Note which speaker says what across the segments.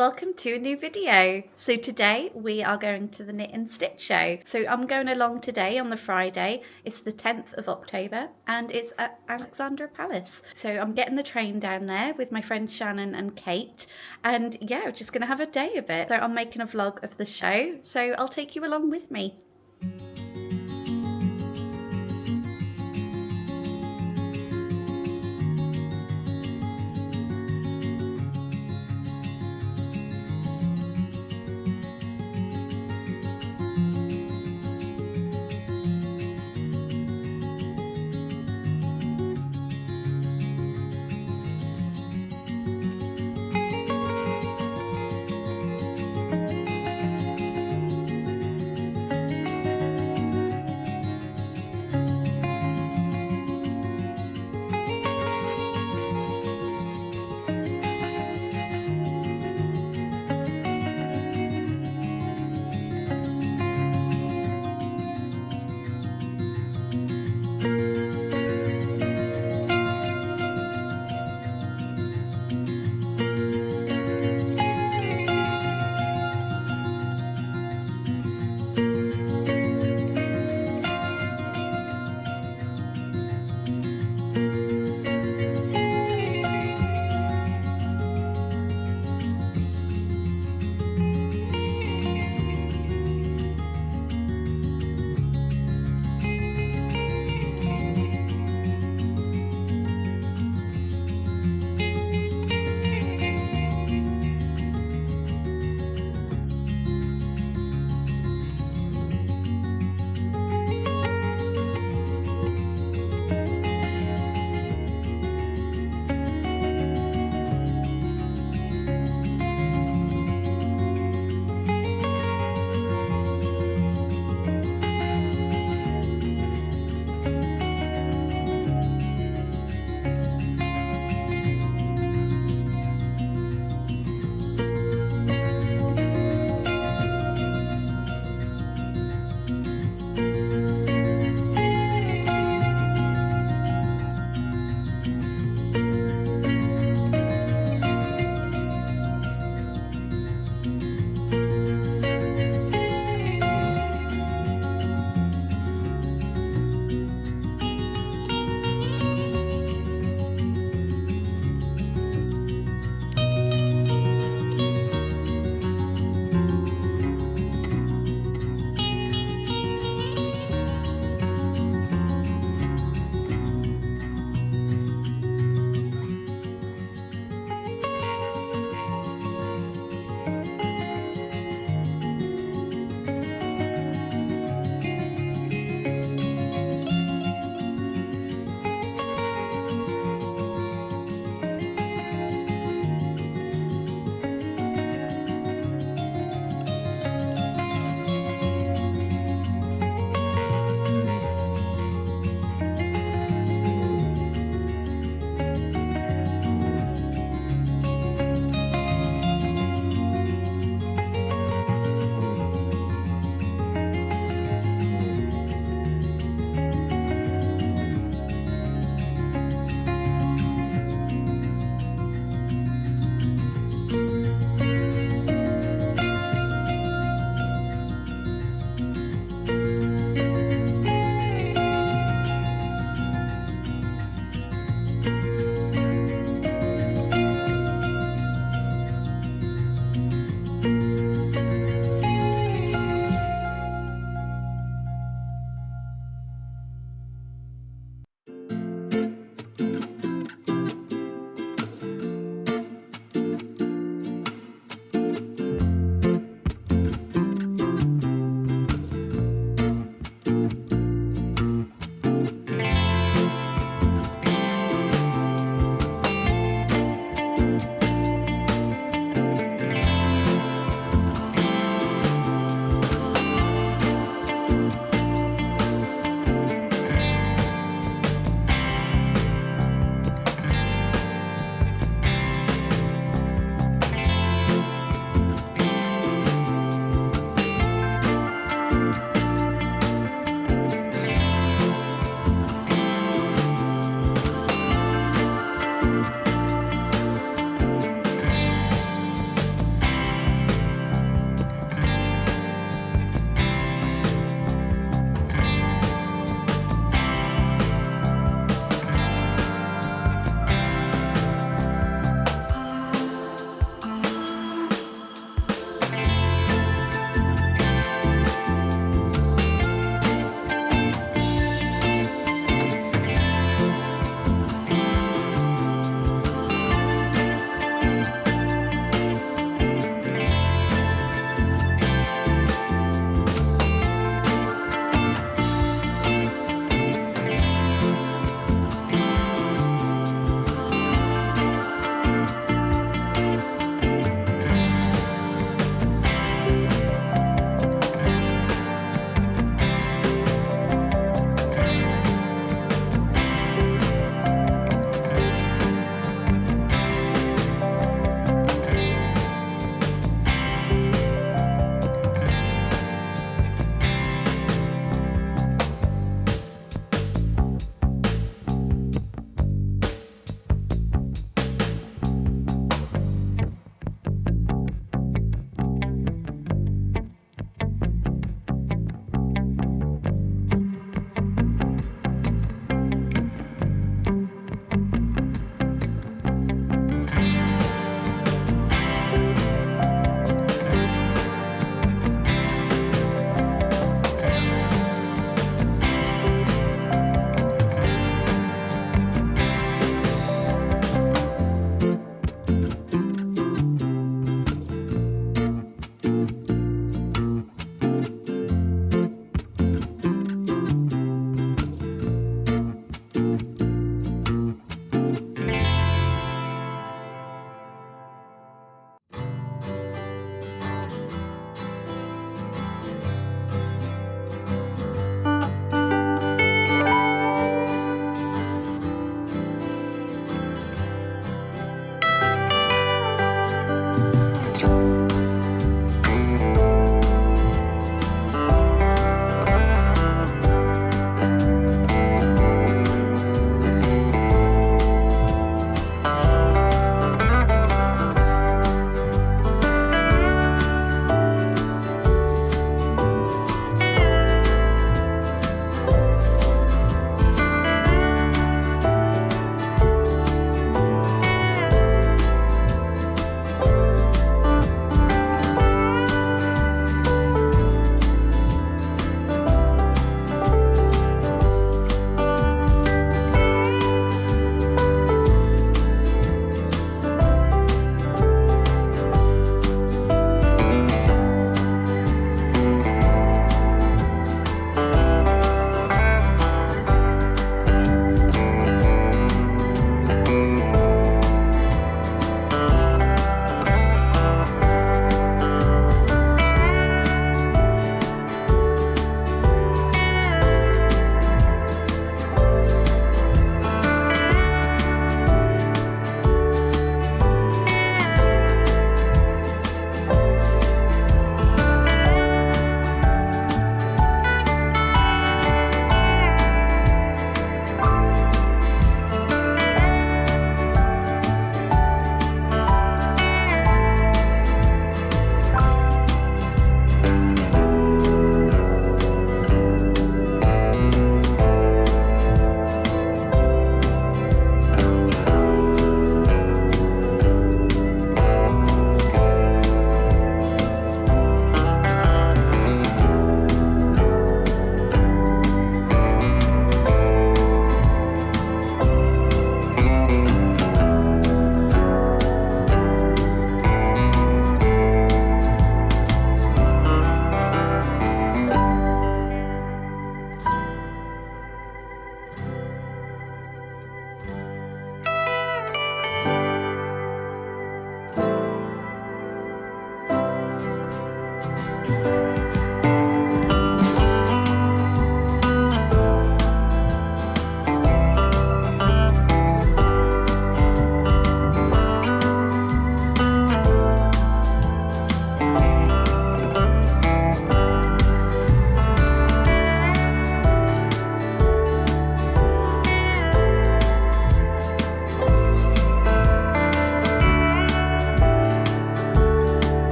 Speaker 1: welcome to a new video. So today we are going to the Knit and Stitch show. So I'm going along today on the Friday. It's the 10th of October and it's at Alexandra Palace. So I'm getting the train down there with my friends Shannon and Kate, and yeah, we're just gonna have a day of it. So I'm making a vlog of the show, so I'll take you along with me.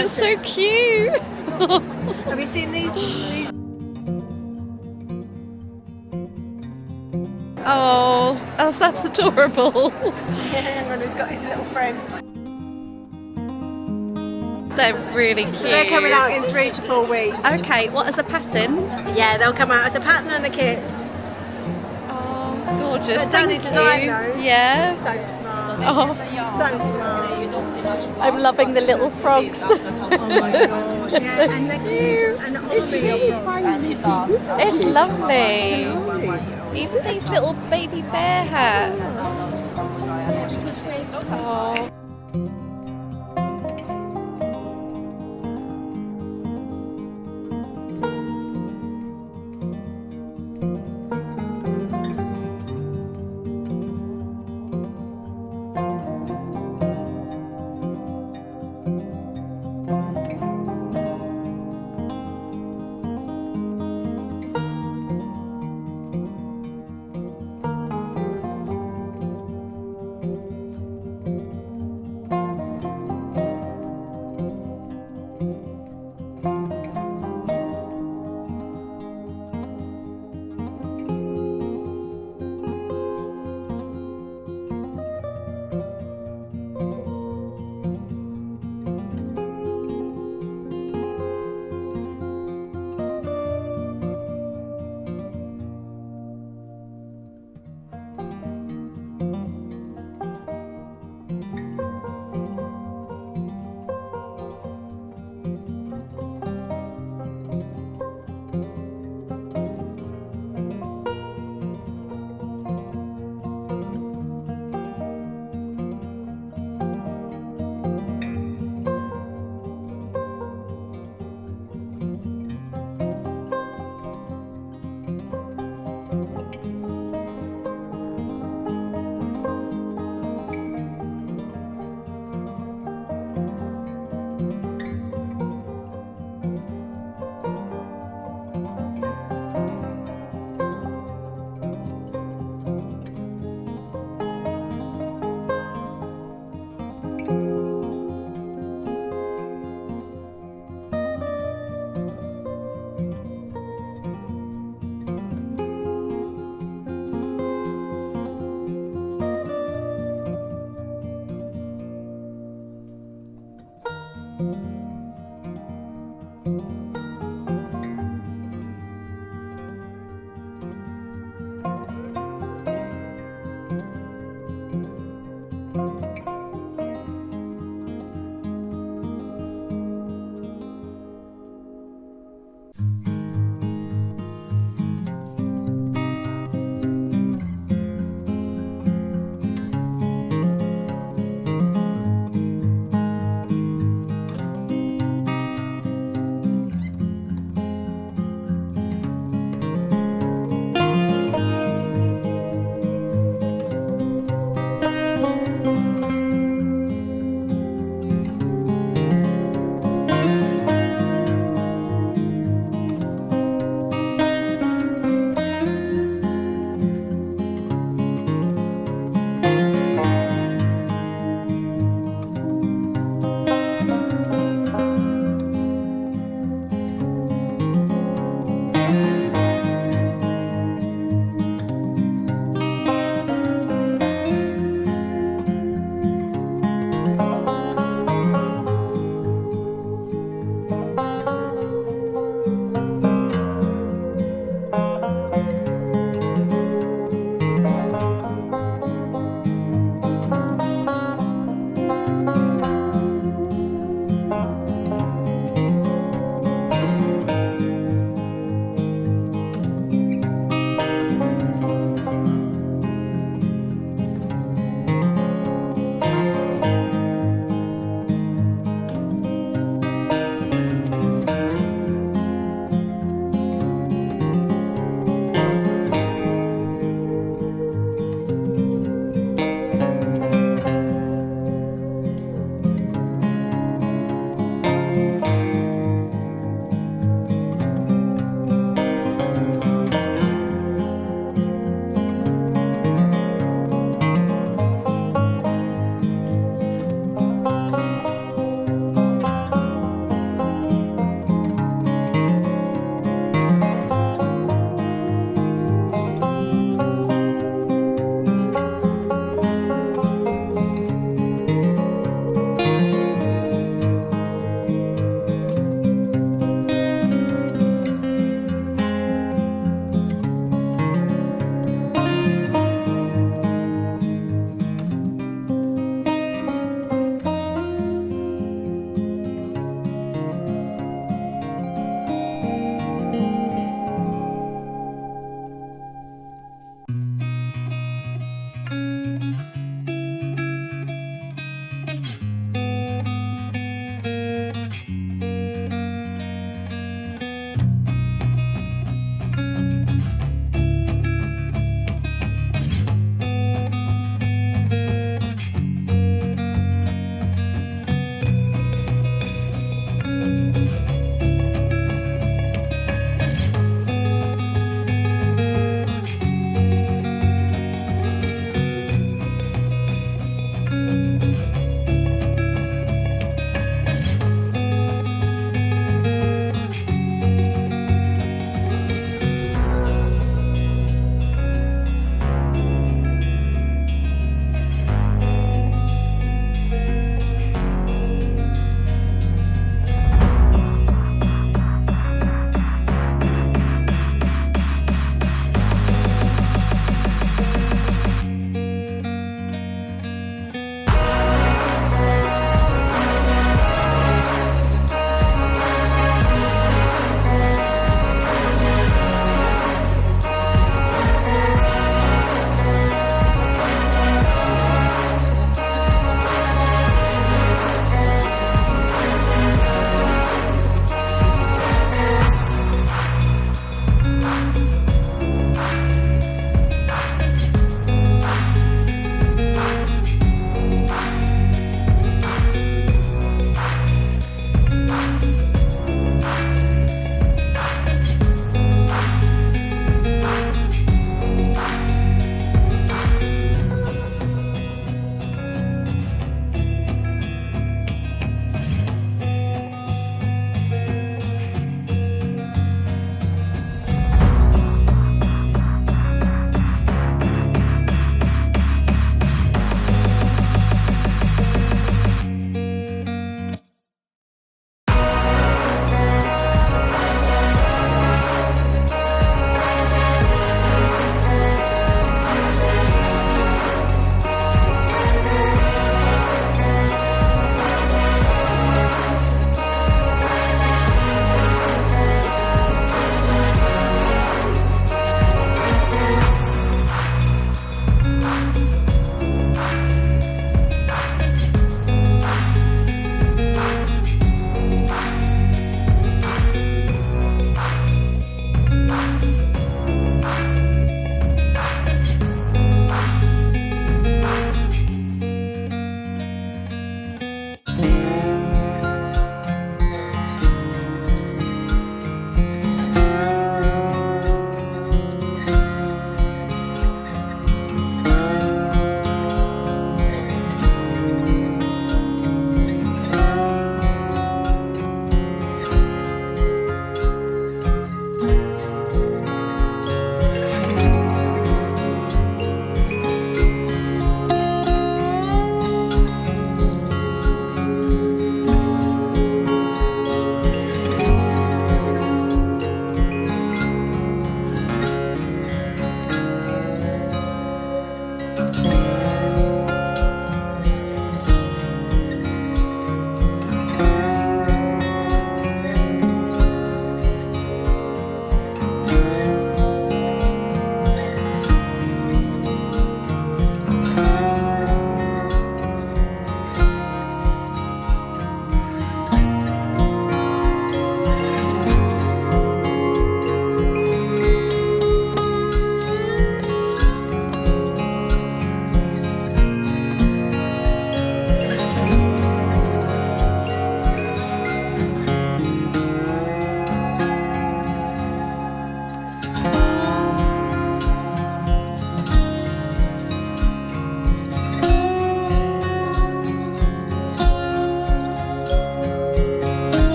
Speaker 1: It's so cute.
Speaker 2: Have you seen these?
Speaker 1: Oh, that's adorable.
Speaker 2: Yeah, and he's got his little friend.
Speaker 1: They're really cute.
Speaker 2: So they're coming out in 3 to 4 weeks.
Speaker 1: Okay, what, as a pattern?
Speaker 2: Yeah, they'll come out as a pattern and a kit.
Speaker 1: Oh, gorgeous.
Speaker 2: But don't
Speaker 1: Thank
Speaker 2: design
Speaker 1: you.
Speaker 2: those.
Speaker 1: Yeah.
Speaker 2: So smart.
Speaker 1: Oh,
Speaker 2: So smart.
Speaker 1: I'm loving the little frogs.
Speaker 2: Oh my gosh. Yeah, and they're cute. And
Speaker 1: It's lovely. Even these little baby bear hats. Oh.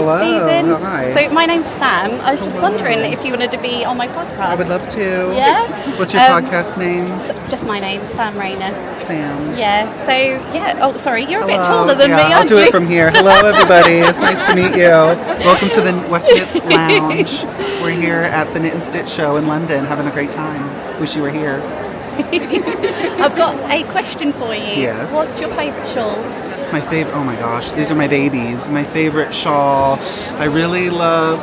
Speaker 1: Hi, Stephen.
Speaker 3: Hi.
Speaker 1: So my name's Sam. I was just wondering if you wanted to be on my podcast.
Speaker 3: I would love to.
Speaker 1: Yeah?
Speaker 3: What's your podcast name?
Speaker 1: Just my name, Sam Rayner.
Speaker 3: Sam.
Speaker 1: Yeah. So, yeah. Oh, sorry. You're a bit
Speaker 3: Hello.
Speaker 1: taller than me,
Speaker 3: I'll
Speaker 1: aren't
Speaker 3: do
Speaker 1: you?
Speaker 3: it from here. Hello, everybody. It's nice to meet you. Welcome to the Westmitz Lounge. We're here at the Knit and Stitch show in London, having a great time. Wish you were here.
Speaker 1: I've got a question for you.
Speaker 3: Yes.
Speaker 1: What's your favourite shawl?
Speaker 3: My favorite, oh my gosh, these are my babies. My favorite shawl, I really love,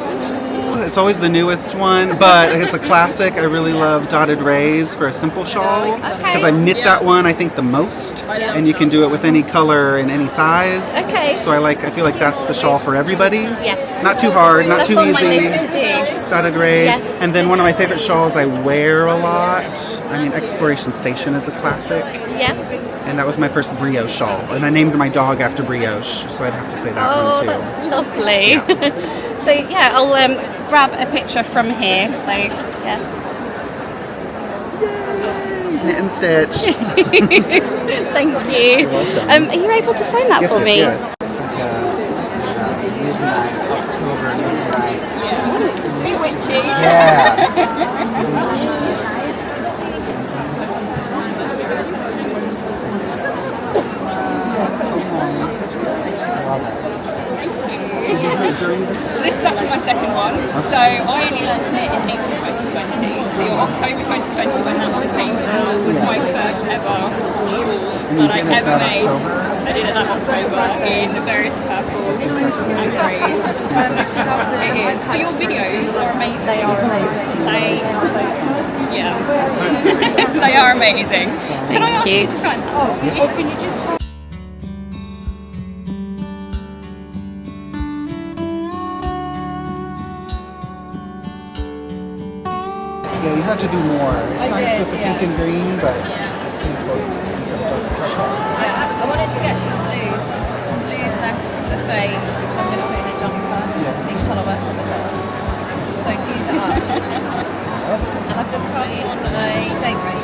Speaker 3: it's always the newest one, but it's a classic. I really love Dotted Rays for a simple shawl. Because I knit that one, I think, the most. And you can do it with any color and any size.
Speaker 1: Okay.
Speaker 3: So I feel like that's the shawl for everybody.
Speaker 1: Yes.
Speaker 3: Not too hard, not
Speaker 1: That's
Speaker 3: too
Speaker 1: on my
Speaker 3: easy.
Speaker 1: list to do.
Speaker 3: Dotted Rays.
Speaker 1: Yes.
Speaker 3: And then one of my favorite shawls I wear a lot. I mean, Exploration Station is a classic.
Speaker 1: Yeah.
Speaker 3: And that was my first brioche shawl. And I named my dog after brioche, so I'd have to say that one too.
Speaker 1: That's lovely.
Speaker 3: Yeah.
Speaker 1: So yeah, I'll grab a picture from here. So yeah.
Speaker 3: Knit and Stitch.
Speaker 1: Thank you.
Speaker 3: You're welcome.
Speaker 1: Are you able to find that for me?
Speaker 3: Yes. It's like a midnight, October midnight.
Speaker 2: Bewitching.
Speaker 3: Yeah.
Speaker 4: So this is actually my second one. So I only learned it in April 2020. So October 2020 when that one came out was my first ever shawl that I ever made. I did it that October in various purples and greys. It is. But your videos are amazing. They are amazing. They are amazing. Can I ask you to sign? Or can you just
Speaker 3: Yeah, you had to do more. It's nice with the pink and green, but it's too close to the dark purple.
Speaker 5: Yeah, I wanted to get to the blues. I've got some blues left from the fade, which I'm going to put in a jumper in colour work on the top. So to use it up. And I've just got on a daybreak.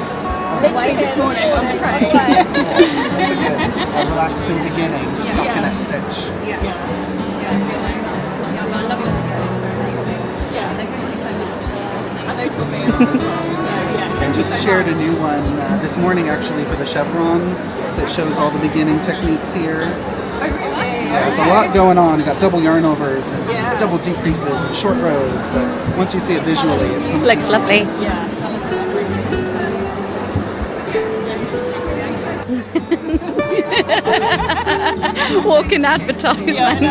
Speaker 4: literally this morning on the train?
Speaker 3: That's a relaxing beginning, just looking at Stitch.
Speaker 5: Yeah, I feel like, I love your videos, they're amazing.
Speaker 4: Yeah.
Speaker 5: Thank you so much.
Speaker 3: And just shared a new one this morning actually for the chevron that shows all the beginning techniques here. Yeah, it's a lot going on. You got double yarn overs and double decreases and short rows, but once you see it visually, it's something.
Speaker 1: Looks lovely. Walking advertisement.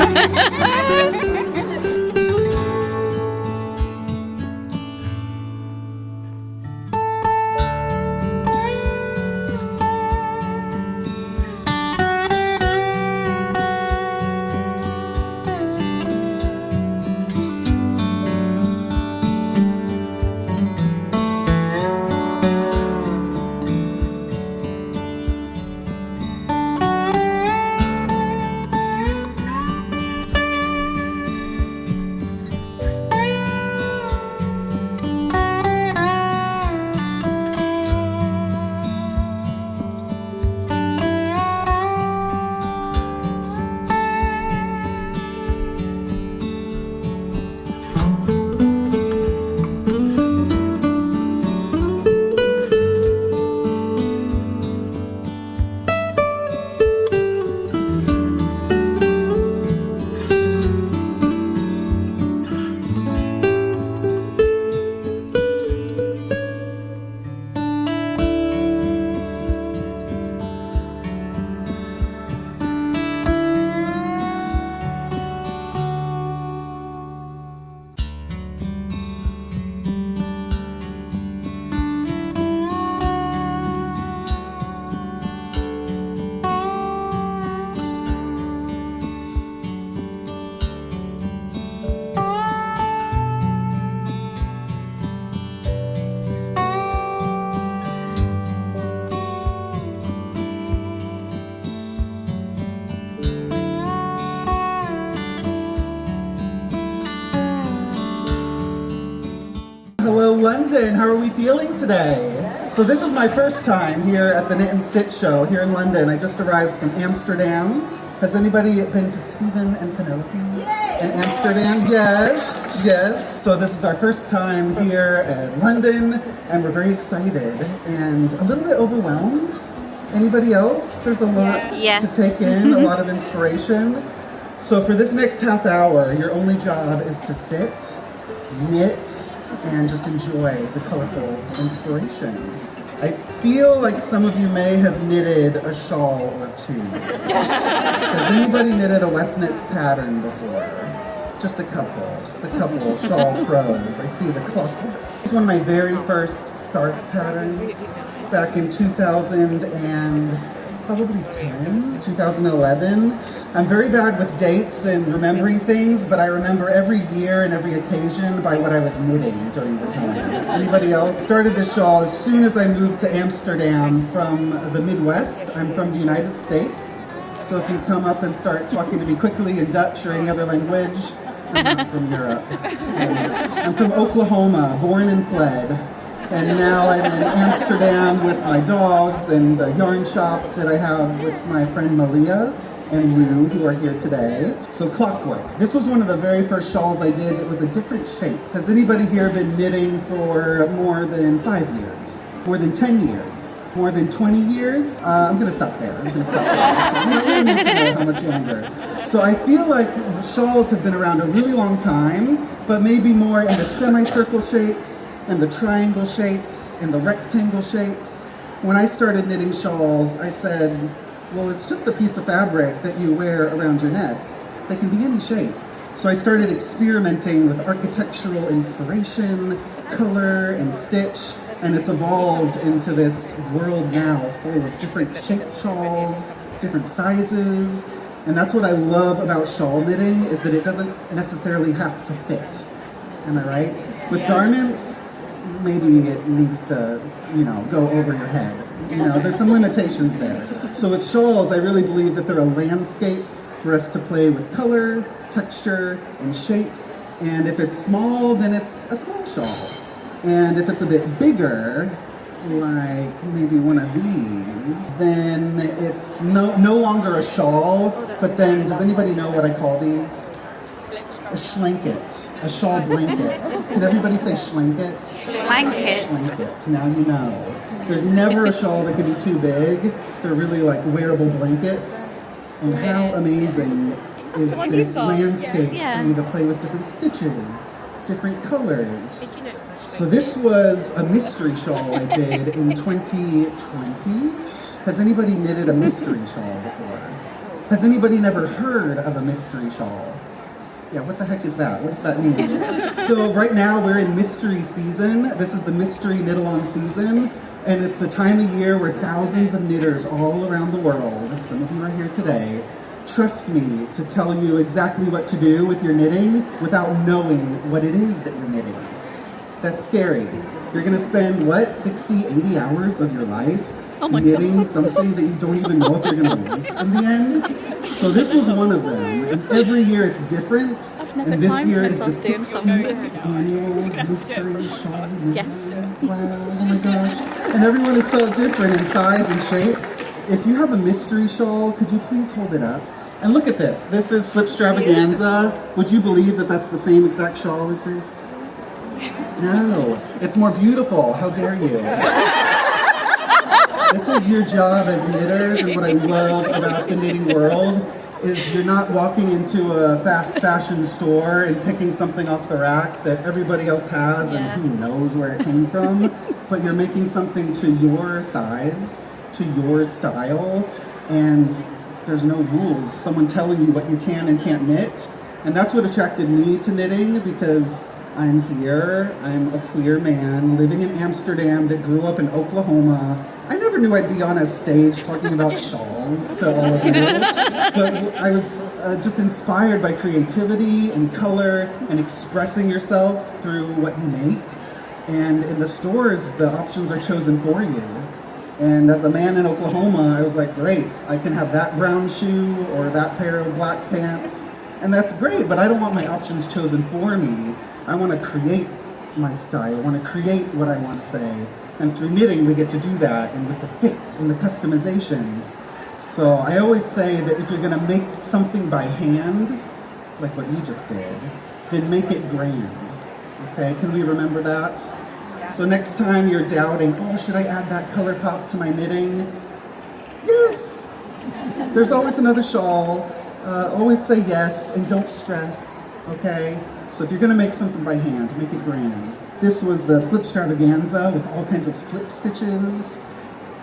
Speaker 3: Hello London, how are we feeling today? So this is my first time here at the Knit and Stitch show here in London. I just arrived from Amsterdam. Has anybody been to Stephen and Penelope? Yay! In Amsterdam, yes, yes. So this is our first time here at London, and we're very excited and a little bit overwhelmed. Anybody else? There's a lot
Speaker 1: Yeah.
Speaker 3: to take in, a lot of inspiration. So for this next half hour, your only job is to sit, knit, and just enjoy the colorful inspiration. I feel like some of you may have knitted a shawl or two. Has anybody knitted a West Knits pattern before? Just a couple shawl pros. I see the clothwork. It's one of my very first scarf patterns back in 2011. I'm very bad with dates and remembering things, but I remember every year and every occasion by what I was knitting during the time. Anybody else? Started this shawl as soon as I moved to Amsterdam from the Midwest. I'm from the United States. So if you come up and start talking to me quickly in Dutch or any other language, I'm not from Europe. I'm from Oklahoma, born and fled. And now I'm in Amsterdam with my dogs and the yarn shop that I have with my friend Malia and Lou, who are here today. So clockwork. This was one of the very first shawls I did that was a different shape. Has anybody here been knitting for more than 5 years? More than 10 years? More than 20 years? I'm gonna stop there. We don't really need to know how much longer. So I feel like shawls have been around a really long time, but maybe more in the semicircle shapes, and the triangle shapes, and the rectangle shapes. When I started knitting shawls, I said, well, it's just a piece of fabric that you wear around your neck. They can be any shape. So I started experimenting with architectural inspiration, color, and stitch, and it's evolved into this world now full of different shaped shawls, different sizes, and that's what I love about shawl knitting, is that it doesn't necessarily have to fit. Am I right? With garments, maybe it needs to, go over your head. There's some limitations there. So with shawls, I really believe that they're a landscape for us to play with color, texture, and shape. And if it's small, then it's a small shawl. And if it's a bit bigger, like maybe one of these, then it's no longer a shawl, but then, does anybody know what I call these? A schlanket, a shawl blanket. Can everybody say schlanket?
Speaker 1: Blanket.
Speaker 3: Schlanket, now you know. There's never a shawl that can be too big. They're really like wearable blankets. And how amazing is this landscape for you to play with different stitches, different colors. So this was a mystery shawl I did in 2020. Has anybody knitted a mystery shawl before? Has anybody never heard of a mystery shawl? Yeah, what the heck is that? What does that mean? So right now we're in mystery season. This is the mystery knit-along season, and it's the time of year where thousands of knitters all around the world, some of you are here today, trust me to tell you exactly what to do with your knitting without knowing what it is that you're knitting. That's scary. You're gonna spend, 60, 80 hours of your life knitting something that you don't even know if you're gonna like in the end? So this was one of them, and every year it's different, and this year is the 16th annual Mystery Shawl Knitting. Wow, oh my gosh. And everyone is so different in size and shape. If you have a mystery shawl, could you please hold it up? And look at this. This is Slipstravaganza. Would you believe that that's the same exact shawl as this? No, it's more beautiful. How dare you? This is your job as knitters, and what I love about the knitting world is you're not walking into a fast fashion store and picking something off the rack that everybody else has and who knows where it came from, but you're making something to your size, to your style, and there's no rules. Someone telling you what you can and can't knit, and that's what attracted me to knitting, because I'm here, I'm a queer man living in Amsterdam that grew up in Oklahoma. I never knew I'd be on a stage talking about shawls to all of you, but I was just inspired by creativity and color and expressing yourself through what you make. And in the stores, the options are chosen for you. And as a man in Oklahoma, I was like, great, I can have that brown shoe or that pair of black pants, and that's great, but I don't want my options chosen for me. I want to create my style, I want to create what I want to say. And through knitting, we get to do that, and with the fits and the customizations. So I always say that if you're going to make something by hand, like what you just did, then make it grand. Okay, can we remember that? So next time you're doubting, oh, should I add that color pop to my knitting? Yes! There's always another shawl. Always say yes and don't stress, okay? So if you're gonna make something by hand, make it grand. This was the slip stravaganza with all kinds of slip stitches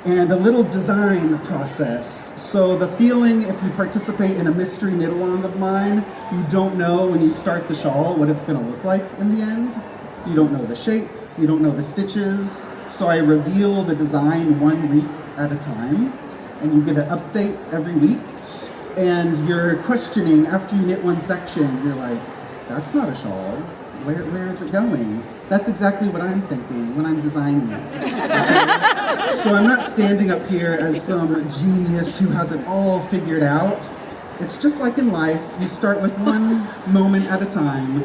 Speaker 3: and a little design process. So the feeling, if you participate in a mystery knit along of mine, you don't know when you start the shawl what it's gonna look like in the end. You don't know the shape, you don't know the stitches. So I reveal the design 1 week at a time, and you get an update every week. And you're questioning, after you knit one section, you're like, that's not a shawl. Where is it going? That's exactly what I'm thinking when I'm designing it. Okay? So I'm not standing up here as some genius who has it all figured out. It's just like in life, you start with one moment at a time,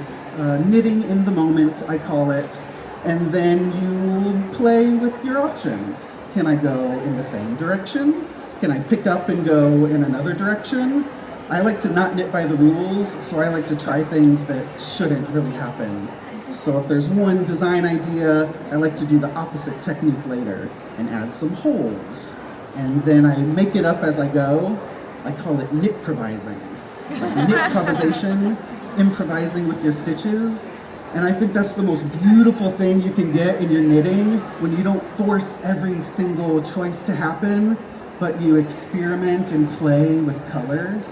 Speaker 3: knitting in the moment, I call it, and then you play with your options. Can I go in the same direction? Can I pick up and go in another direction? I like to not knit by the rules, so I like to try things that shouldn't really happen. So if there's one design idea, I like to do the opposite technique later and add some holes. And then I make it up as I go. I call it knit-provising. Like knit-provisation, improvising with your stitches. And I think that's the most beautiful thing you can get in your knitting, when you don't force every single choice to happen, but you experiment and play with color,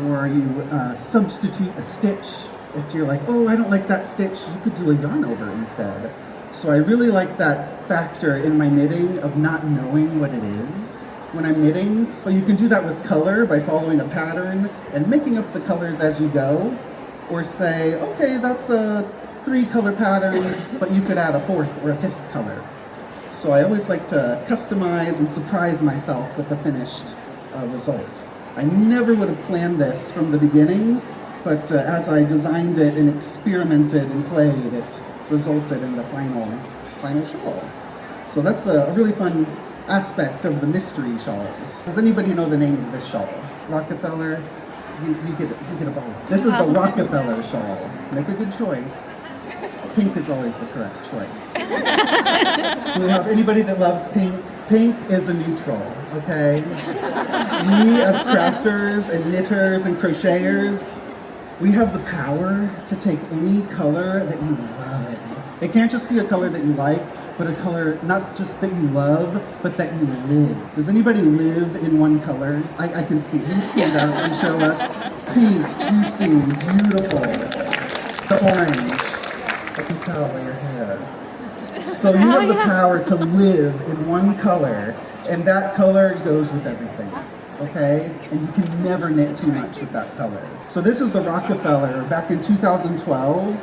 Speaker 3: or you substitute a stitch. If you're like, oh, I don't like that stitch, you could do a yarn over instead. So I really like that factor in my knitting of not knowing what it is when I'm knitting. But you can do that with color by following a pattern and making up the colors as you go. Or say, okay, that's a 3-color pattern, but you could add a 4th or a 5th color. So I always like to customize and surprise myself with the finished result. I never would have planned this from the beginning, but as I designed it and experimented and played, it resulted in the final shawl. So that's a really fun aspect of the mystery shawls. Does anybody know the name of this shawl? Rockefeller? You get a ball. This is the Rockefeller shawl. Make a good choice. Pink is always the correct choice. Do we have anybody that loves pink? Pink is a neutral, okay? We as crafters and knitters and crocheters, we have the power to take any color that you love. It can't just be a color that you like, but a color not just that you love, but that you live. Does anybody live in one color? I can see. Will you stand out and show us? Pink, juicy, beautiful. The orange. I can tell by your hair. So you have the power to live in one color, and that color goes with everything, okay? And you can never knit too much with that color. So this is the Rockefeller. Back in 2012,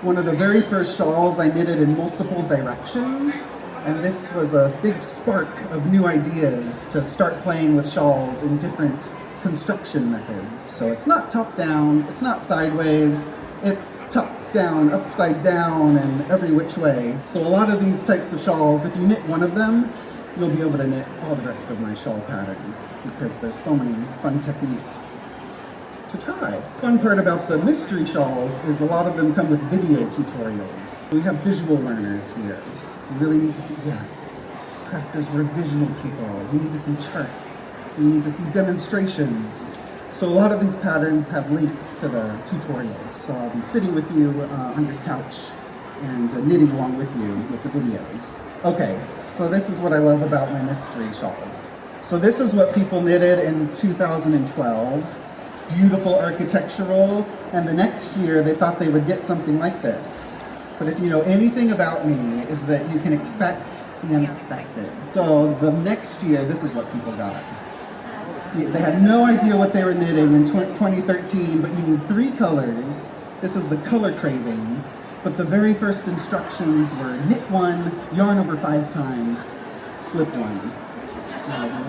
Speaker 3: one of the very first shawls I knitted in multiple directions, and this was a big spark of new ideas to start playing with shawls in different construction methods. So it's not top down, it's not sideways, it's top down, upside down, and every which way. So a lot of these types of shawls, if you knit one of them, you'll be able to knit all the rest of my shawl patterns, because there's so many fun techniques to try. Fun part about the mystery shawls is a lot of them come with video tutorials. We have visual learners here. You really need to see, yes, crafters, we're visual people. We need to see charts. We need to see demonstrations. So a lot of these patterns have links to the tutorials. So I'll be sitting with you on your couch and knitting along with you with the videos. Okay, so this is what I love about my mystery shawls. So this is what people knitted in 2012. Beautiful architectural, and the next year they thought they would get something like this. But if you know anything about me, is that you can expect the unexpected. So the next year, this is what people got. They had no idea what they were knitting in 2013, but you need 3 colors. This is the color craving. But the very first instructions were knit 1, yarn over 5 times, slip 1.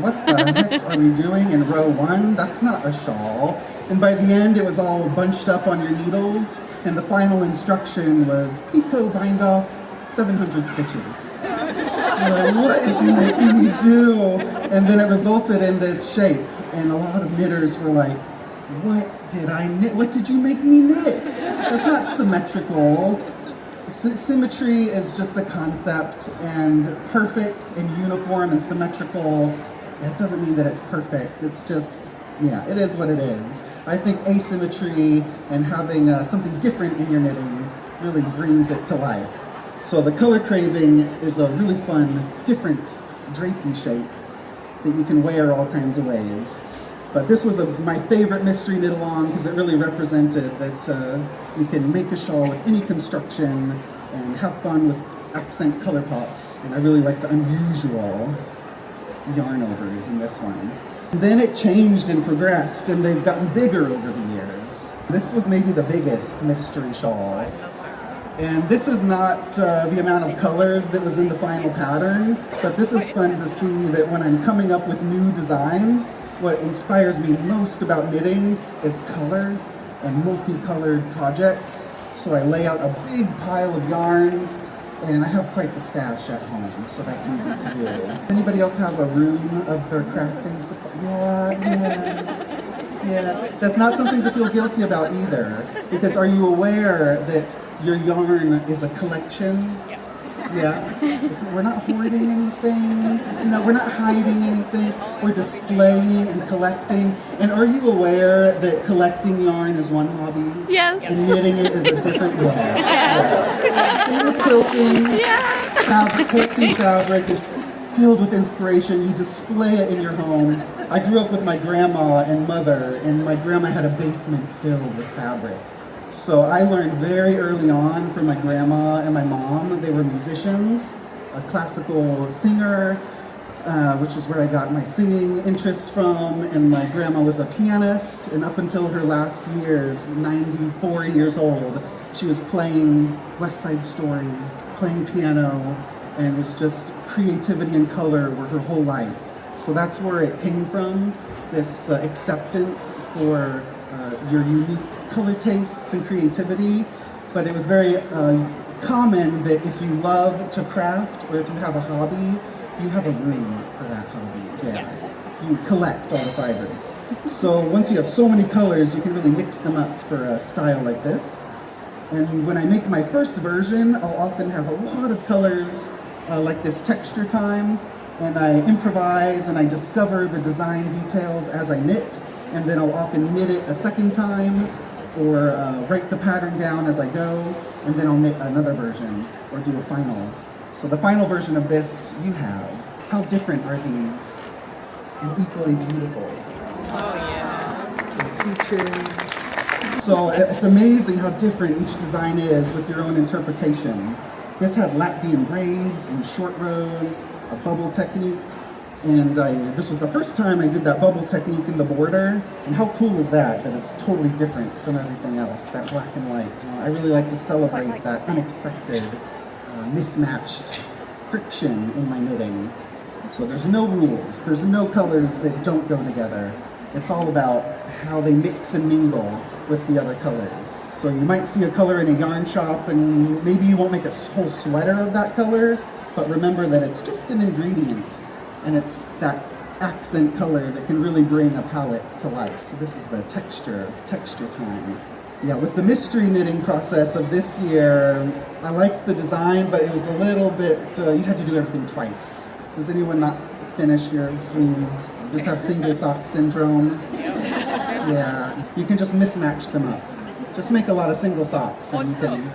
Speaker 3: What the heck are we doing in row 1? That's not a shawl. And by the end, it was all bunched up on your needles, and the final instruction was picot bind off 700 stitches. Like, what is he making me do? And then it resulted in this shape, and a lot of knitters were like, what did I knit? What did you make me knit? That's not symmetrical. Symmetry is just a concept, and perfect and uniform and symmetrical, that doesn't mean that it's perfect. It's just, yeah, it is what it is. I think asymmetry and having something different in your knitting really brings it to life. So the color craving is a really fun, different drapey shape that you can wear all kinds of ways. But this was my favorite mystery knit along because it really represented that you can make a shawl with any construction and have fun with accent color pops. And I really like the unusual yarn overs in this one. And then it changed and progressed, and they've gotten bigger over the years. This was maybe the biggest mystery shawl. And this is not the amount of colors that was in the final pattern, but this is fun to see that when I'm coming up with new designs, what inspires me most about knitting is color and multicolored projects. So I lay out a big pile of yarns, and I have quite the stash at home, so that's easy to do. Anybody else have a room of their crafting supply? Yeah, yes. Yes, that's not something to feel guilty about either, because are you aware that your yarn is a collection? Yeah. We're not hoarding anything, we're not hiding anything, we're displaying and collecting. And are you aware that collecting yarn is one hobby?
Speaker 1: Yes.
Speaker 3: And knitting it is a different one. Yes. Same with quilting. Yeah. Quilting fabric is filled with inspiration. You display it in your home. I grew up with my grandma and mother, and my grandma had a basement filled with fabric. So I learned very early on from my grandma and my mom. They were musicians, a classical singer, which is where I got my singing interest from, and my grandma was a pianist, and up until her last years, 94 years old, she was playing West Side Story, playing piano, and it was just creativity and color were her whole life. So that's where it came from, this acceptance for your unique color tastes and creativity. But it was very common that if you love to craft or if you have a hobby, you have a room for that hobby. Yeah. You collect all the fibers. So once you have so many colors, you can really mix them up for a style like this. And when I make my first version, I'll often have a lot of colors like this texture time, and I improvise and I discover the design details as I knit, and then I'll often knit it a second time or write the pattern down as I go, and then I'll knit another version or do a final. So the final version of this you have. How different are these? And equally beautiful.
Speaker 4: Oh yeah.
Speaker 3: Peaches. So it's amazing how different each design is with your own interpretation. This had Latvian braids and short rows, a bubble technique, and this was the first time I did that bubble technique in the border. And how cool is that it's totally different from everything else, that black and white. I really like to celebrate that unexpected, mismatched friction in my knitting. So there's no rules, there's no colors that don't go together. It's all about how they mix and mingle with the other colors. So you might see a color in a yarn shop and maybe you won't make a whole sweater of that color, but remember that it's just an ingredient, and it's that accent color that can really bring a palette to life. So this is the texture time. Yeah, with the mystery knitting process of this year, I liked the design, but it was a little bit, you had to do everything twice. Does anyone not finish your sleeves? Just have single sock syndrome? Yeah, you can just mismatch them up. Just make a lot of single socks, and you can,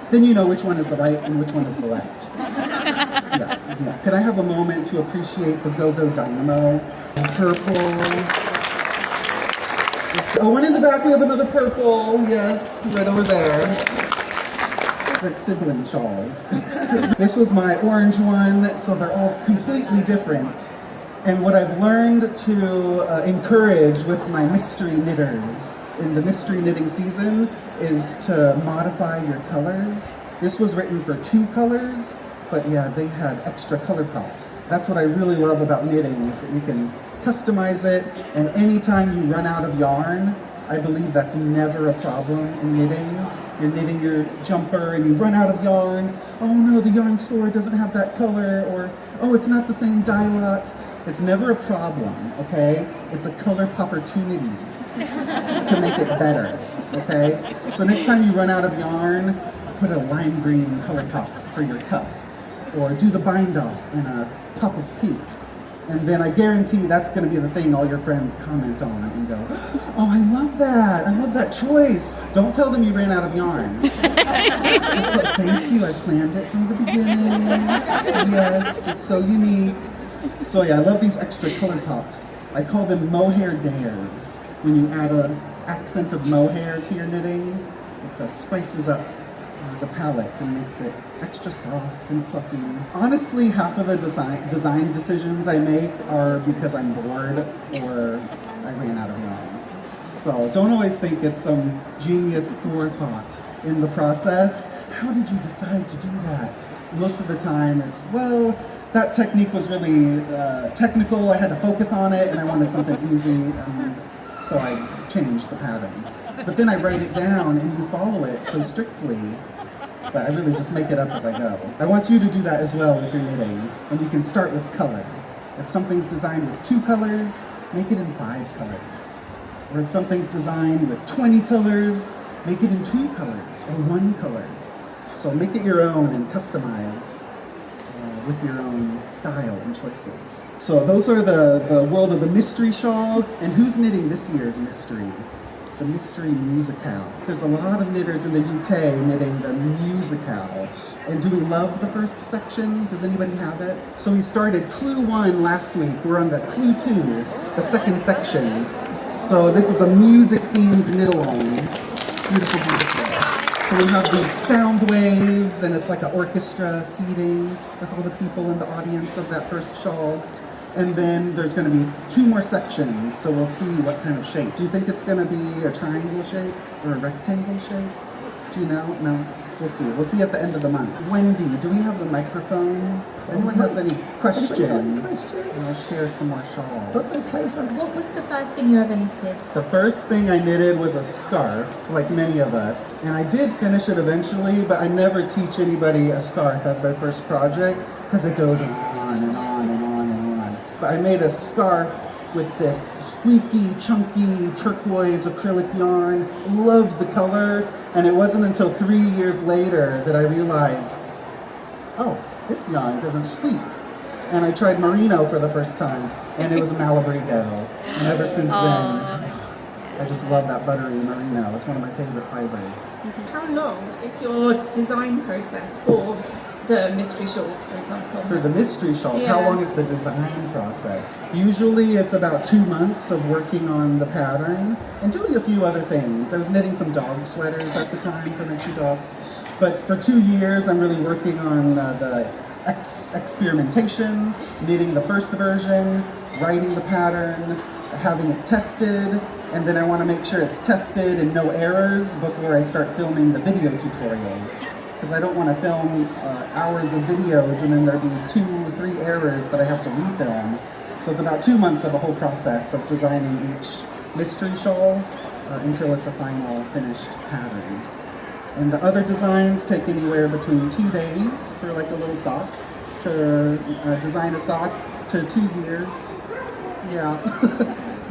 Speaker 3: then you know which one is the right and which one is the left. Yeah. Could I have a moment to appreciate the Go-Go Dynamo? Purple. Oh, one in the back, we have another purple. Yes, right over there. Like sibling shawls. This was my orange one, so they're all completely different. And what I've learned to encourage with my mystery knitters in the mystery knitting season is to modify your colors. This was written for 2 colors, but yeah, they had extra color pops. That's what I really love about knitting, is that you can customize it, and anytime you run out of yarn, I believe that's never a problem in knitting. You're knitting your jumper and you run out of yarn. Oh no, the yarn store doesn't have that color, or oh, it's not the same dye lot. It's never a problem, okay? It's a color opportunity to make it better, okay? So next time you run out of yarn, put a lime green color pop for your cuff, or do the bind off in a pop of pink. And then I guarantee that's going to be the thing all your friends comment on and go, oh, I love that choice. Don't tell them you ran out of yarn. Just like, thank you, I planned it from the beginning. Yes, it's so unique. So yeah, I love these extra color pops. I call them mohair dares. When you add an accent of mohair to your knitting, it spices up the palette and makes it extra soft and fluffy. Honestly, half of the design decisions I make are because I'm bored or I ran out of yarn. So don't always think it's some genius forethought in the process. How did you decide to do that? Most of the time it's, well, that technique was really technical, I had to focus on it and I wanted something easy, so I changed the pattern. But then I write it down and you follow it so strictly, but I really just make it up as I go. I want you to do that as well with your knitting, and you can start with color. If something's designed with 2 colors, make it in 5 colors. Or if something's designed with 20 colors, make it in 2 colors or 1 color. So make it your own and customize with your own style and choices. So those are the world of the mystery shawl, and who's knitting this year's mystery? The mystery musicale. There's a lot of knitters in the UK knitting the musicale. And do we love the first section? Does anybody have it? So we started Clue 1 last week. We're on the Clue 2, the second section. So this is a music-themed knit-along. Beautiful, beautiful. So we have these sound waves, and it's like an orchestra seating with all the people in the audience of that first shawl. And then there's going to be 2 more sections, so we'll see what kind of shape. Do you think it's going to be a triangle shape or a rectangle shape? Do you know? No? We'll see. We'll see at the end of the month. Wendy, do we have the microphone? If anyone has any questions, I'll share some more shawls.
Speaker 6: What was the first thing you ever knitted?
Speaker 3: The first thing I knitted was a scarf, like many of us. And I did finish it eventually, but I never teach anybody a scarf as their first project, because it goes on and on and on and on. But I made a scarf with this squeaky, chunky, turquoise acrylic yarn. Loved the color, and it wasn't until 3 years later that I realized, oh, this yarn doesn't squeak. And I tried merino for the first time, and it was Malabrigo. And ever since then, I just love that buttery merino. It's one of my favorite fibers.
Speaker 6: How long is your design process for the mystery shawls, for example?
Speaker 3: For the mystery shawls,
Speaker 6: Yeah.
Speaker 3: how long is the design process? Usually it's about 2 months of working on the pattern and doing a few other things. I was knitting some dog sweaters at the time for my 2 dogs. But for 2 years, I'm really working on the experimentation, knitting the first version, writing the pattern, having it tested, and then I want to make sure it's tested and no errors before I start filming the video tutorials. Because I don't want to film hours of videos and then there'll be 2 or 3 errors that I have to refilm. So it's about 2 months of a whole process of designing each mystery shawl until it's a final finished pattern. And the other designs take anywhere between 2 days for like a little sock, to design a sock, to 2 years. Yeah.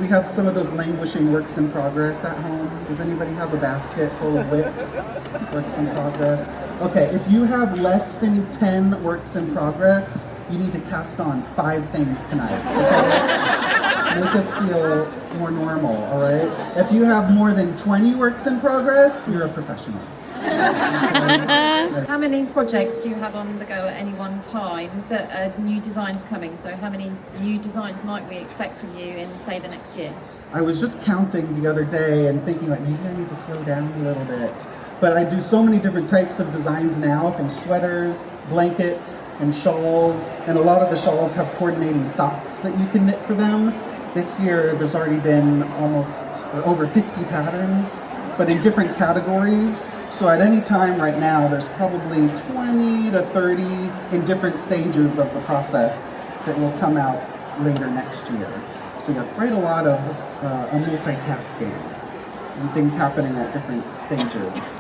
Speaker 3: We have some of those languishing works in progress at home. Does anybody have a basket full of whips? Works in progress. Okay, if you have less than 10 works in progress, you need to cast on 5 things tonight. Okay? Make us feel more normal, all right? If you have more than 20 works in progress, you're a professional.
Speaker 5: How many projects do you have on the go at any one time that are new designs coming? So how many new designs might we expect from you in, say, the next year?
Speaker 3: I was just counting the other day and thinking like maybe I need to slow down a little bit. But I do so many different types of designs now, from sweaters, blankets, and shawls. And a lot of the shawls have coordinating socks that you can knit for them. This year there's already been over 50 patterns, but in different categories. So at any time right now, there's probably 20 to 30 in different stages of the process that will come out later next year. So you have quite a lot of multitasking and things happening at different stages.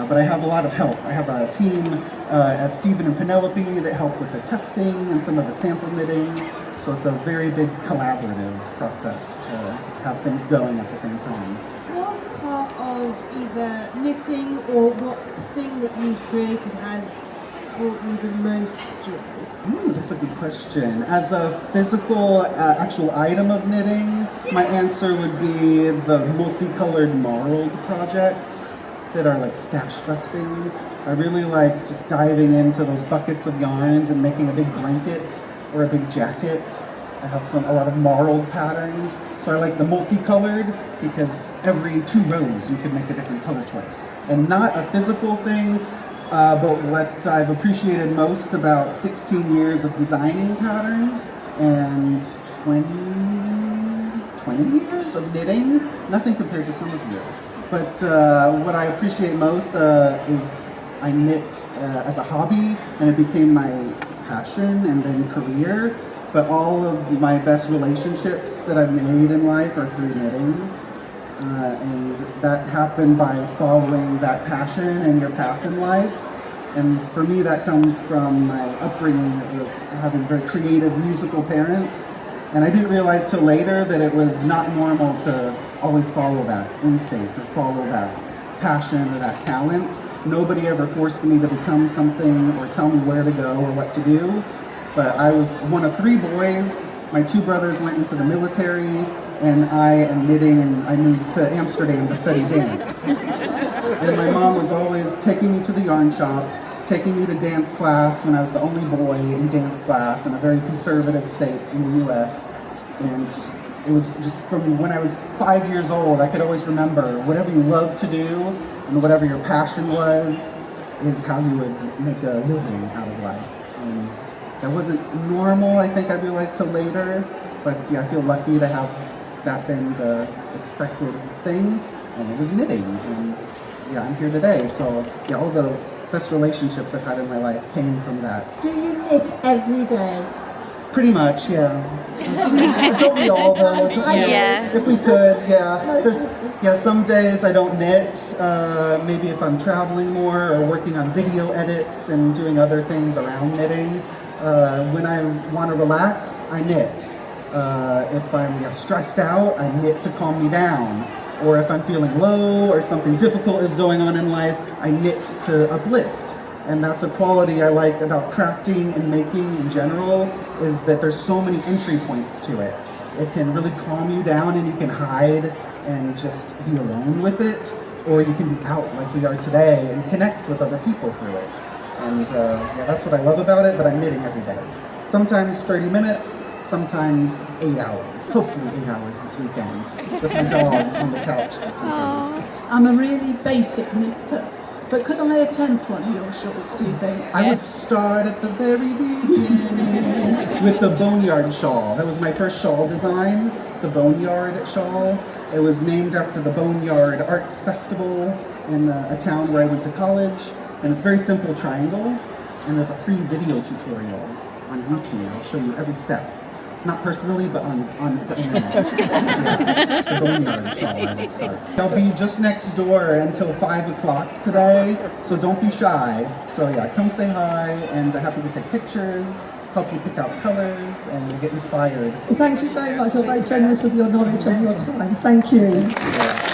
Speaker 3: But I have a lot of help. I have a team at Stephen and Penelope that help with the testing and some of the sample knitting. So it's a very big collaborative process to have things going at the same time.
Speaker 2: What part of either knitting or what thing that you've created has brought you the most joy?
Speaker 3: That's a good question. As a physical, actual item of knitting, my answer would be the multicolored marled projects that are like stash busting. I really like just diving into those buckets of yarns and making a big blanket or a big jacket. I have a lot of marled patterns. So I like the multicolored because every 2 rows you can make a different color choice. And not a physical thing, but what I've appreciated most about 16 years of designing patterns and 20 years of knitting, nothing compared to some of you. But what I appreciate most is I knit as a hobby, and it became my passion and then career. But all of my best relationships that I've made in life are through knitting. And that happened by following that passion and your path in life. And for me, that comes from my upbringing. It was having very creative musical parents. And I didn't realize till later that it was not normal to always follow that instinct or follow that passion or that talent. Nobody ever forced me to become something or tell me where to go or what to do. But I was one of 3 boys. My 2 brothers went into the military, and I am knitting, and I moved to Amsterdam to study dance. And my mom was always taking me to the yarn shop, taking me to dance class when I was the only boy in dance class in a very conservative state in the US. And it was just from when I was 5 years old, I could always remember whatever you love to do and whatever your passion was is how you would make a living out of life. And that wasn't normal, I think I realized till later, but yeah, I feel lucky to have that been the expected thing, and it was knitting, and yeah, I'm here today. So yeah, all the best relationships I've had in my life came from that.
Speaker 2: Do you knit every day?
Speaker 3: Pretty much, yeah. Don't we all though?
Speaker 1: Yeah.
Speaker 3: If we could, yeah. Some days I don't knit. Maybe if I'm traveling more or working on video edits and doing other things around knitting. When I want to relax, I knit. If I'm stressed out, I knit to calm me down. Or if I'm feeling low or something difficult is going on in life, I knit to uplift. And that's a quality I like about crafting and making in general, is that there's so many entry points to it. It can really calm you down and you can hide and just be alone with it, or you can be out like we are today and connect with other people through it. And yeah, that's what I love about it, but I'm knitting every day. Sometimes 30 minutes, sometimes 8 hours. Hopefully 8 hours this weekend, with my dogs on the couch this weekend.
Speaker 7: I'm a really basic knitter, but could I attempt one of your shawls, do you think?
Speaker 3: I would start at the very beginning with the Boneyard shawl. That was my first shawl design, the Boneyard shawl. It was named after the Boneyard Arts Festival in a town where I went to college. And it's a very simple triangle, and there's a free video tutorial on YouTube. I'll show you every step. Not personally, but on the internet. Yeah, the Boneyard shawl I would start. They'll be just next door until 5 o'clock today, so don't be shy. So yeah, come say hi, and happy to take pictures, help you pick out colors, and get inspired.
Speaker 7: Thank you very much. You're very generous with your knowledge and your time. Thank you.
Speaker 3: Yeah.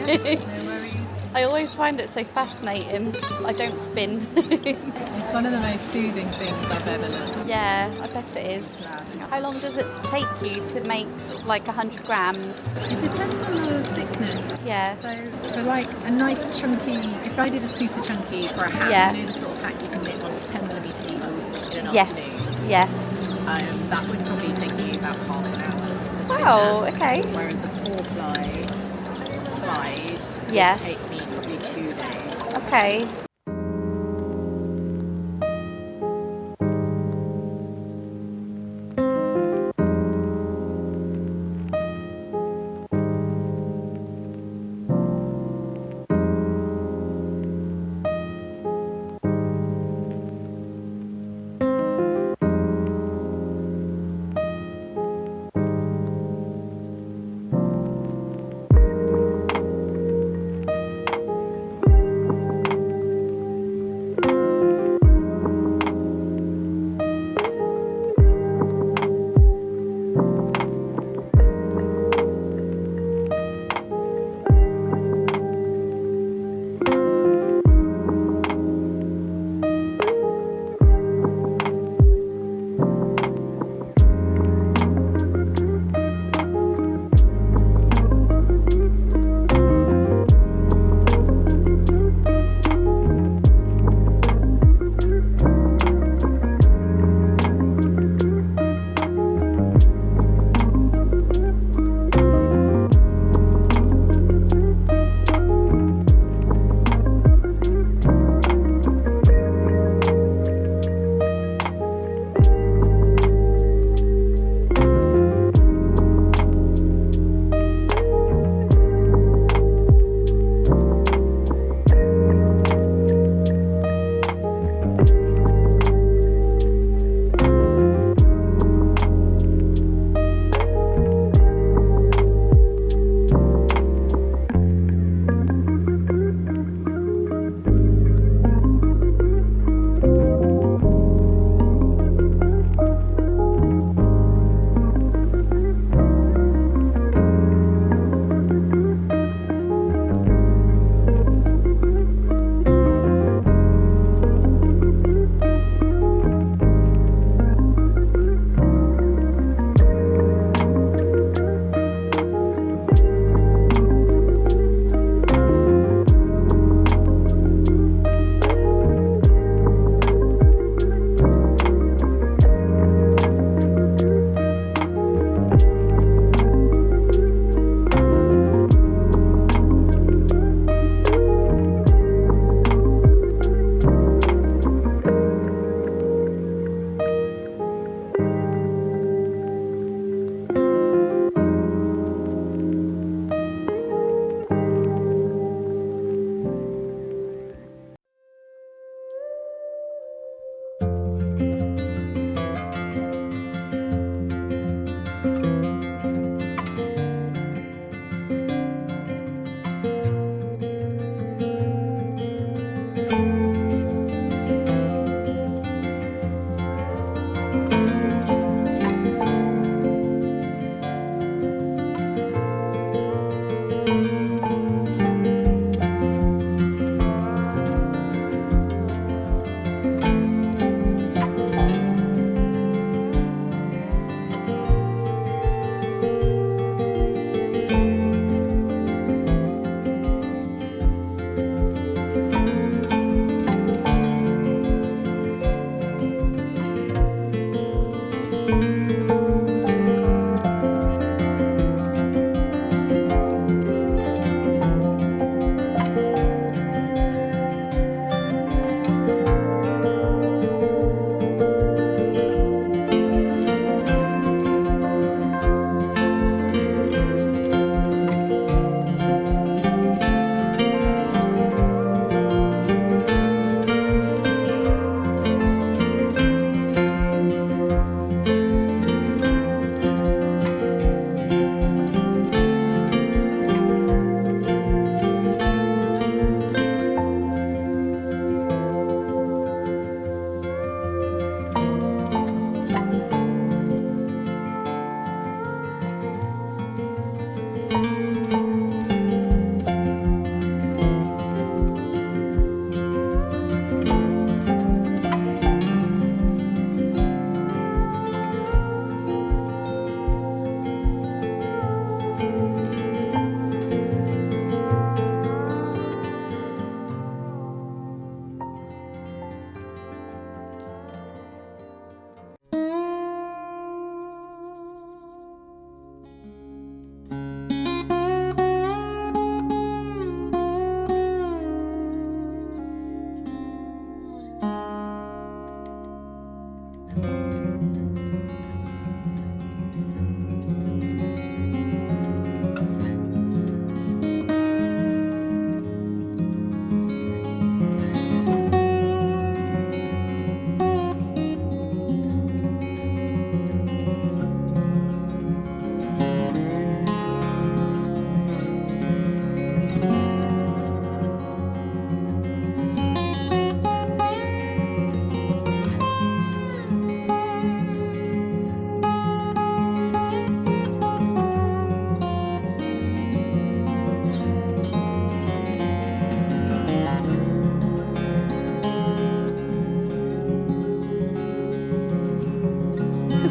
Speaker 1: I always find it so fascinating. I don't spin.
Speaker 8: It's one of the most soothing things I've ever learned.
Speaker 1: Yeah, I bet it is. How long does it take you to make like 100 grams?
Speaker 8: It depends on the thickness.
Speaker 1: Yeah.
Speaker 8: So for like a nice chunky, if I did a super chunky for a hat,
Speaker 1: Yeah.
Speaker 8: you know the sort of hat you can knit on 10mm needles in an
Speaker 1: Yes.
Speaker 8: afternoon.
Speaker 1: Yeah.
Speaker 8: That would probably take me about half an hour to spin
Speaker 1: Wow,
Speaker 8: that.
Speaker 1: okay.
Speaker 8: Whereas a 4-ply plied
Speaker 1: Yeah.
Speaker 8: would take me probably 2 days.
Speaker 1: Okay.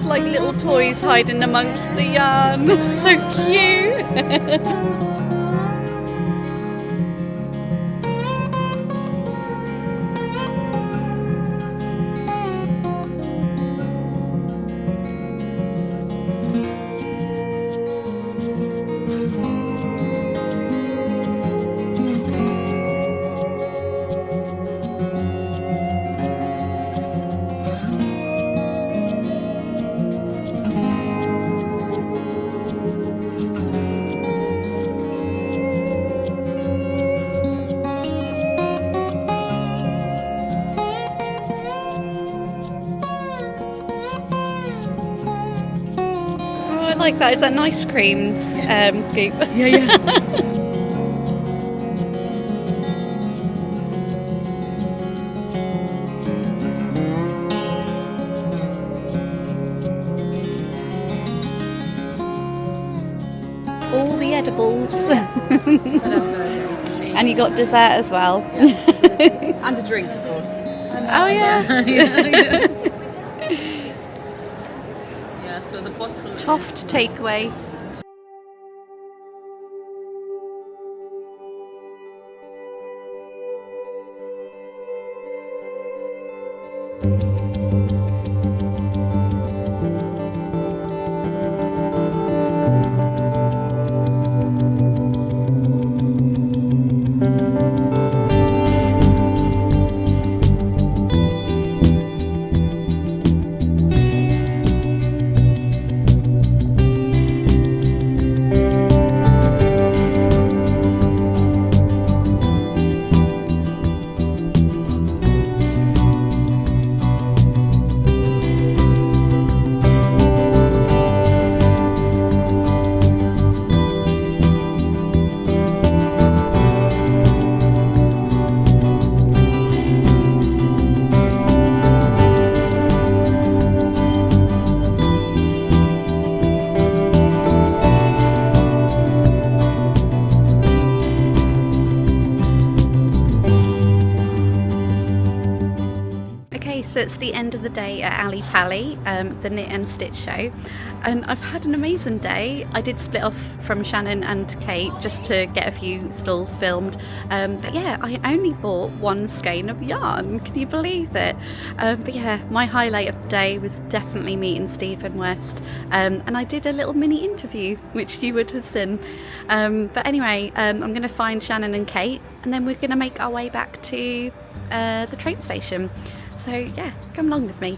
Speaker 1: like little toys hiding amongst the yarn. So cute. I like that. Is that an ice cream scoop?
Speaker 6: Yeah.
Speaker 1: All the edibles. And you got dessert as well.
Speaker 5: And a drink, of course.
Speaker 1: Oh yeah.
Speaker 2: Yeah, so the bottle
Speaker 1: Toft takeaway. So it's the end of the day at Ali Pally, the knit and stitch show, and I've had an amazing day. I did split off from Shannon and Kate just to get a few stalls filmed, but yeah, I only bought one skein of yarn. Can you believe it? But yeah, my highlight of the day was definitely meeting Stephen West, and I did a little mini interview which you would have seen. But anyway, I'm going to find Shannon and Kate, and then we're going to make our way back to the train station. So yeah, come along with me.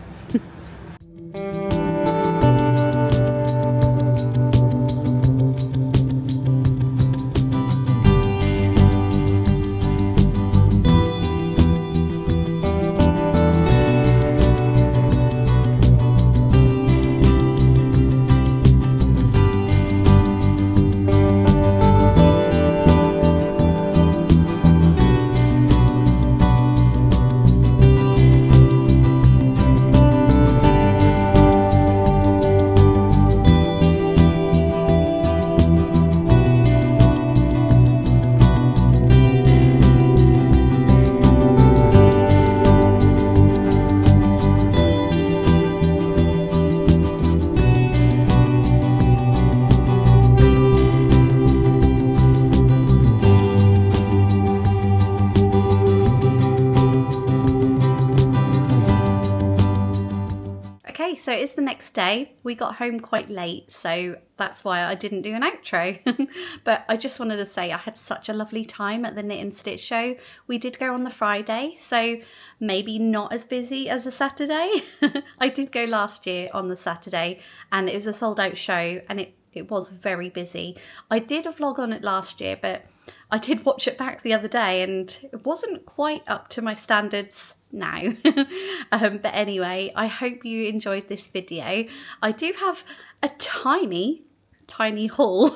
Speaker 1: So it's the next day. We got home quite late, so that's why I didn't do an outro. But I just wanted to say I had such a lovely time at the Knit and Stitch show. We did go on the Friday, so maybe not as busy as the Saturday. I did go last year on the Saturday, and it was a sold out show, and it was very busy. I did a vlog on it last year, but I did watch it back the other day, and it wasn't quite up to my standards now. But anyway, I hope you enjoyed this video. I do have a tiny haul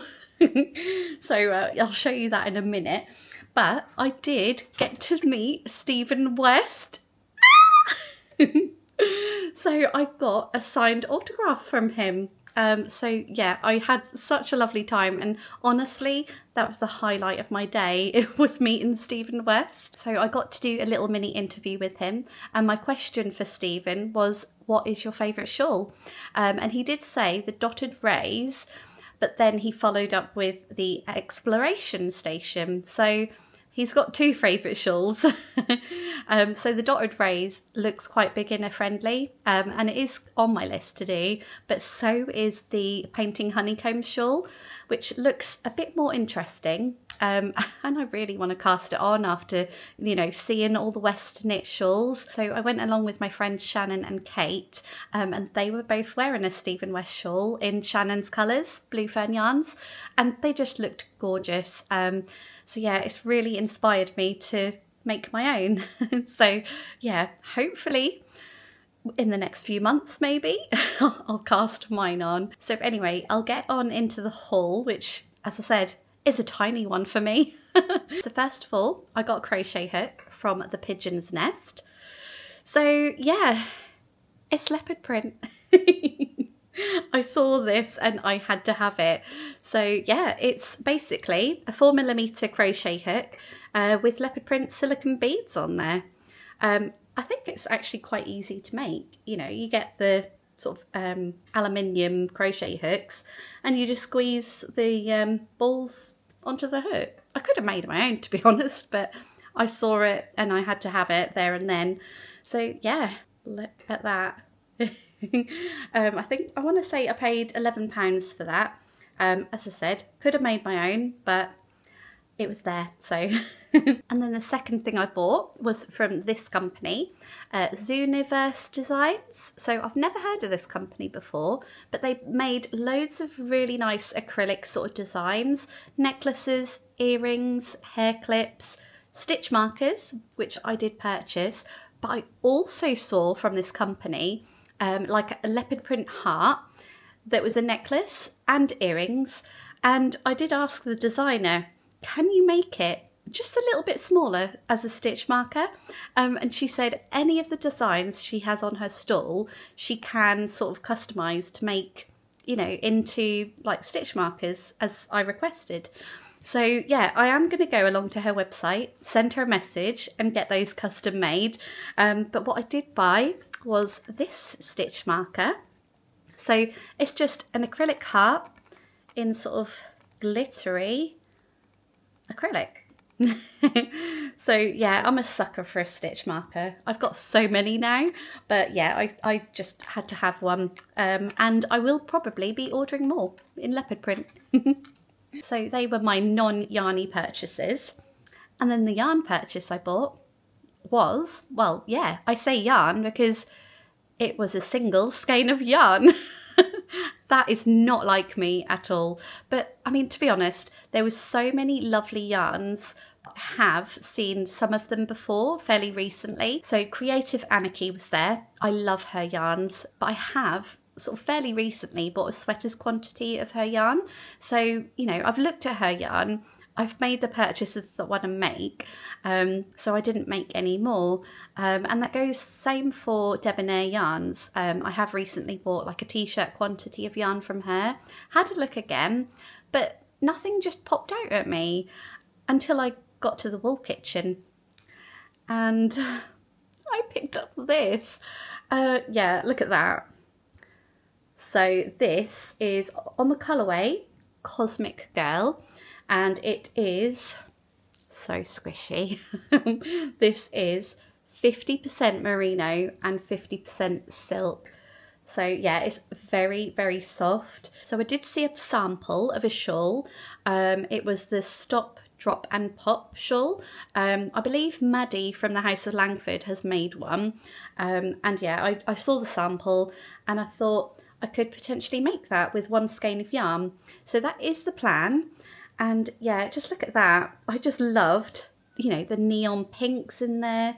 Speaker 1: so I'll show you that in a minute, but I did get to meet Stephen West. So I got a signed autograph from him. So yeah, I had such a lovely time, and honestly that was the highlight of my day. It was meeting Stephen West. So I got to do a little mini interview with him, and my question for Stephen was, what is your favourite shawl? And he did say the dotted rays, but then he followed up with the exploration station. So he's got two favourite shawls. So the dotted rays looks quite beginner friendly, and it is on my list to do, but so is the painting honeycombs shawl, which looks a bit more interesting. And I really want to cast it on after, you know, seeing all the West knit shawls. So I went along with my friends Shannon and Kate, and they were both wearing a Stephen West shawl in Shannon's colours, blue fern yarns, and they just looked gorgeous. So yeah, it's really inspired me to make my own. So yeah, hopefully in the next few months maybe I'll cast mine on. So anyway, I'll get on into the haul, which, as I said, is a tiny one for me. So first of all, I got a crochet hook from the Pigeon's Nest. So yeah, it's leopard print. I saw this and I had to have it. So yeah, it's basically a 4mm crochet hook with leopard print silicone beads on there. I think it's actually quite easy to make. You know, you get the sort of aluminium crochet hooks and you just squeeze the balls onto the hook. I could have made my own, to be honest, but I saw it and I had to have it there and then. So yeah, look at that. I think I want to say I paid £11 for that. As I said, could have made my own, but it was there, so. And then the second thing I bought was from this company, Zooniverse Designs. So I've never heard of this company before, but they made loads of really nice acrylic sort of designs, necklaces, earrings, hair clips, stitch markers, which I did purchase, but I also saw from this company like a leopard print heart that was a necklace and earrings, and I did ask the designer, can you make it just a little bit smaller as a stitch marker? And she said any of the designs she has on her stall she can sort of customise to make, you know, into like stitch markers as I requested. So yeah, I am going to go along to her website, send her a message and get those custom made. But what I did buy was this stitch marker. So it's just an acrylic heart in sort of glittery acrylic. So yeah, I'm a sucker for a stitch marker. I've got so many now, but yeah, I just had to have one, and I will probably be ordering more in leopard print. So they were my non-yarny purchases. And then the yarn purchase I bought was, well, yeah, I say yarn because it was a single skein of yarn. That is not like me at all. But I mean, to be honest, there was so many lovely yarns. I have seen some of them before fairly recently. So Creative Anarchy was there. I love her yarns, but I have sort of fairly recently bought a sweater's quantity of her yarn. So, you know, I've looked at her yarn, I've made the purchases that I want to make, so I didn't make any more. And that goes same for Debonair Yarns. I have recently bought like a t-shirt quantity of yarn from her. Had a look again, but nothing just popped out at me until I got to the Wool Kitchen. And I picked up this. Yeah, look at that. So this is on the colourway Cosmic Girl, and it is so squishy. This is 50% merino and 50% silk. So yeah, it's very, very soft. So I did see a sample of a shawl. It was the Stop, Drop and Pop shawl. I believe Maddie from the House of Langford has made one. And yeah, I saw the sample and I thought I could potentially make that with one skein of yarn. So that is the plan. And yeah, just look at that. I just loved, you know, the neon pinks in there.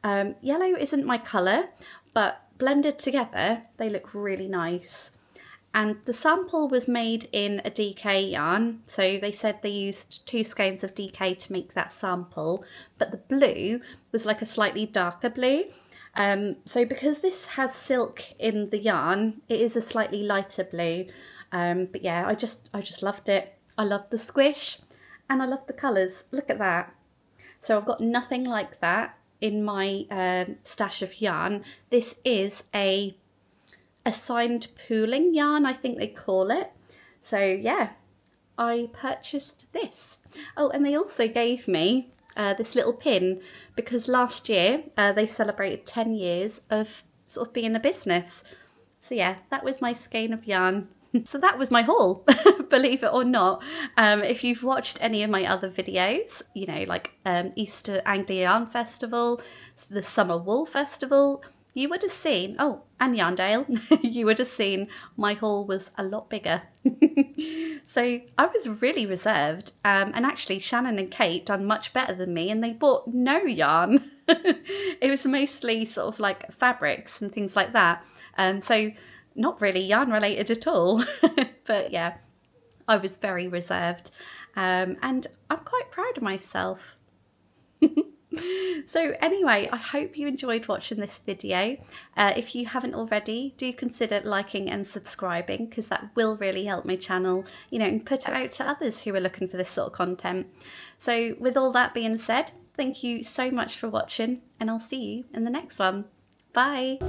Speaker 1: Yellow isn't my colour, but blended together, they look really nice. And the sample was made in a DK yarn. So they said they used 2 skeins of DK to make that sample, but the blue was like a slightly darker blue. So because this has silk in the yarn, it is a slightly lighter blue. But yeah, I just loved it. I love the squish and I love the colours. Look at that. So I've got nothing like that in my stash of yarn. This is a assigned pooling yarn, I think they call it. So yeah, I purchased this. Oh, and they also gave me this little pin because last year they celebrated 10 years of sort of being a business. So yeah, that was my skein of yarn. So that was my haul, believe it or not. If you've watched any of my other videos, you know, like Easter Anglia Yarn Festival, the Summer Wool Festival, you would have seen, oh, and Yarndale, you would have seen my haul was a lot bigger. So I was really reserved, and actually Shannon and Kate done much better than me, and they bought no yarn. It was mostly sort of like fabrics and things like that. So not really yarn related at all. But yeah, I was very reserved, and I'm quite proud of myself. So anyway, I hope you enjoyed watching this video. If you haven't already, do consider liking and subscribing, because that will really help my channel, you know, and put it out to others who are looking for this sort of content. So with all that being said, thank you so much for watching, and I'll see you in the next one. Bye!